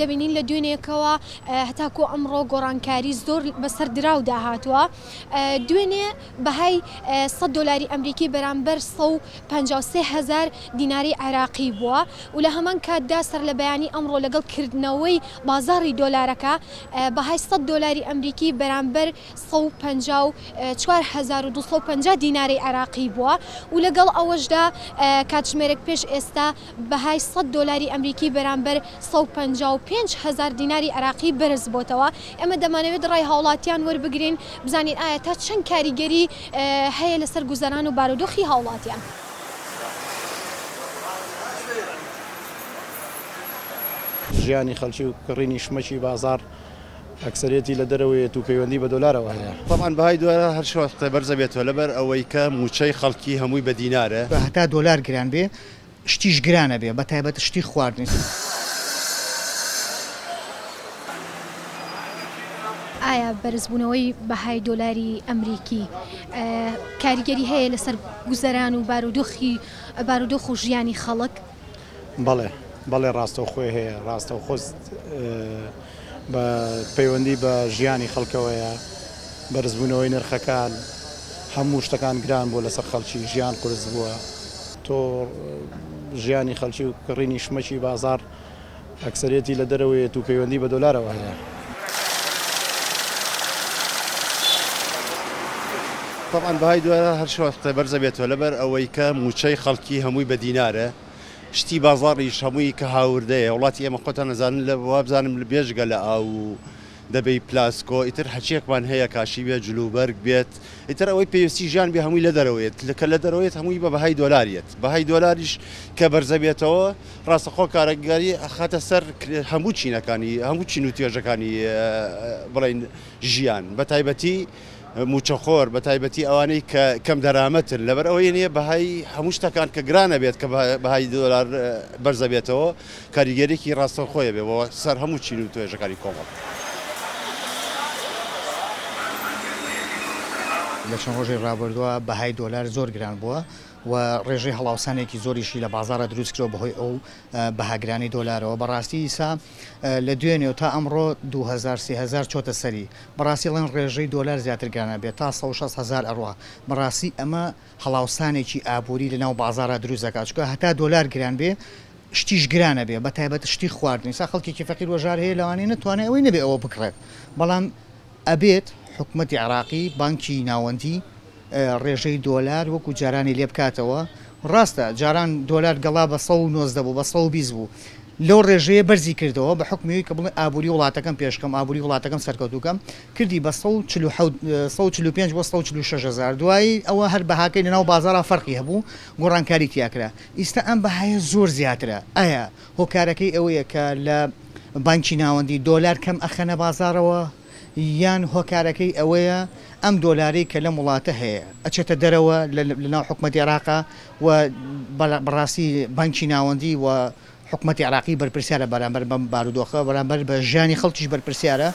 دەبینین لە دوێنێکەوە هەتاکو ئەمڕۆ گۆڕانکاری زۆر بەسەر دراو داهاتووە دوێنێ بەهای $100 ئەمریکی بەرامبەر 153,000 دیناری عێراقی بووە و لە هەمان کاتدا سەر لە بەیانی ئەمڕۆ لەگەڵ کردنەوەی بازاڕی دۆلارەکە بەهای $100 ئەمریکی بەرامبەر 154,250 دیناری عێراقی بووە و لەگەڵ ئەوەشدا کاتژمێرێک پێش ئێستا بەهای $100 ئەمریکی بەرامبەر 155,000 دیناری عێراقی بەرز بۆتەوە ئێمە دەمانەوێت ڕای هاوڵاتیان وەربگرین بزانین ئایا تا چەند کاریگەری هەیە لەسەر گوزەران و بارودۆخی هاوڵاتیان. ژیانی خەڵکی و کڕینی شمەکی بازار ئەکسەرێتی لە دەرەوەیەت و پەیوەندی بە دۆلارەوە هەیە. طبعاً بەهای دۆلار هەر شوەختە بەرزە بێتەوە لەبەر ئەوەی کە موچەی خەڵکی هەمووی بە دینارە. هەتا دۆلار گران بێ شتیش گرانە بێ بە تایبەت شتی خواردنی. ئایا بەرزبوونەوەی بەهای دۆلاری ئەمریکی کاریگەری هەیە لەسەر گوزەران و بارودۆخ و ژیانی خەڵک؟ بەڵێ ڕاستەوخۆی هەیە ڕاستەوخۆست بە پەیوەندی بە ژیانی خەڵکەوەیە بەرزبوونەوەی نرخەکان هەموو شتەکان گران بۆ لەسەر خەڵکی ژیان قرس بووە تۆ ژیانی خەڵکی و کڕینی شمەکی بازار ئەکسەرێتی لە دەرەوەیەت و پەیوەندی بە دۆلارەوە هەیە. طبعاً بەهای دۆلار هەر شوەختە بەرزە بێتەوە لەبەر ئەوەی کە موچەی خەڵکی هەمووی بە دینارە شتی بازاڕیش هەمووی کە هاوردەیە وڵاتی ئێمە خۆتان نەزانن لە وابزانم لە بێژگە لە ئاو دەبێ پلاسکۆ ئیتر هەچیەکمان هەیە کاشی بێت جلوبەرگ بێت ئیتر ئەوەی پێویستی ژیان بێ هەمووی لە دەرەوەیت لەکە لە دەرەوەیت هەمووی بە بەهای دۆلاریت بەهای دۆلاریش کە بەرزە بێتەوە ڕاستەخۆ کارەگەری خاتە سەر هەموو چینەکانی هەموو چین و توێژەکانی بڵین ژیان بە تایبەتی موچەخۆر بە تایبەتی ئەوانەی کە کەم دەرامەتن لەبەر ئەوەی نییە بەهای هەموو شتەکان کە گرانە بێت کە بەهای دۆلار بەرزە بێتەوە کاریگەرێکی ڕاستەخۆیە بێەوە سەر هەموو چین و توێژەکانی کۆمەڵ. لە چەند ڕۆژی ڕابردووە بەهای دۆلار زۆر گران بووە و ڕێژەی هەڵاوسانێکی زۆریشی لە بازارە دروست کرەوە بەهۆی ئەو بەهاگرانی دۆلارەوە بەڕاستی ئیسا لە دوێنێ تا ئەمڕۆ 2000 چۆتە سەری بەڕاستی لەن ڕێژەی دۆلار زیاتر گرانە بێت تا 160,000 ئەڕوا بەڕاستی ئەمە هەڵاوسانێکی ئابووری لە ناو بازارە دروست دەکات چکە هەتا دۆلار گران بێ شتیش گرانە بێ بە تایبەت شتی خواردنی سا خەڵکێکی فەقیر وەژار هەیە لەوانەیە نتوانێت ئەوەی نەبێ ئەوە بکڕێت بەڵام ئەبێت حکوومەتی عێراقی بانکی ناوەندی ڕێژەی دۆلار وەکو جارانی لێ بکاتەوە ڕاستە جاران دۆلار گەڵا بە 190 بوو بە 120 بوو لەو ڕێژەیە بەرزی کردەوە بە حکومیەوەی کە بڵێ ئابووری وڵاتەکەم پێشکەم ئابووری وڵاتەکەم سەرکەوتووکەم کردی بە 145 بۆ 146,000 دوایی ئەوە هەر بەهاکەی لەناو بازارە فەرقی هەبوو گۆڕانکاری تیاکرا ئیستا ئەم بەهایە زۆر زیاترە ئایا هۆکارەکەی ئەوەیە کە لە بانکی ناوەندی دۆلار کەم ئەخەنە بازارەوە یان هۆکارەکەی ئەوەیە ئەم دۆلاری کە لە وڵاتە هەیە ئەچێتە دەرەوە لەناو حکوومەتی عێراقا و بەڕاستی بانکی ناوەندی و حکوومەتی عێراقی بەرپرسیارە بەرامبەر بەم بارودۆخە بەرامبەر بە ژیانی خەڵکیش بەرپرسیارە.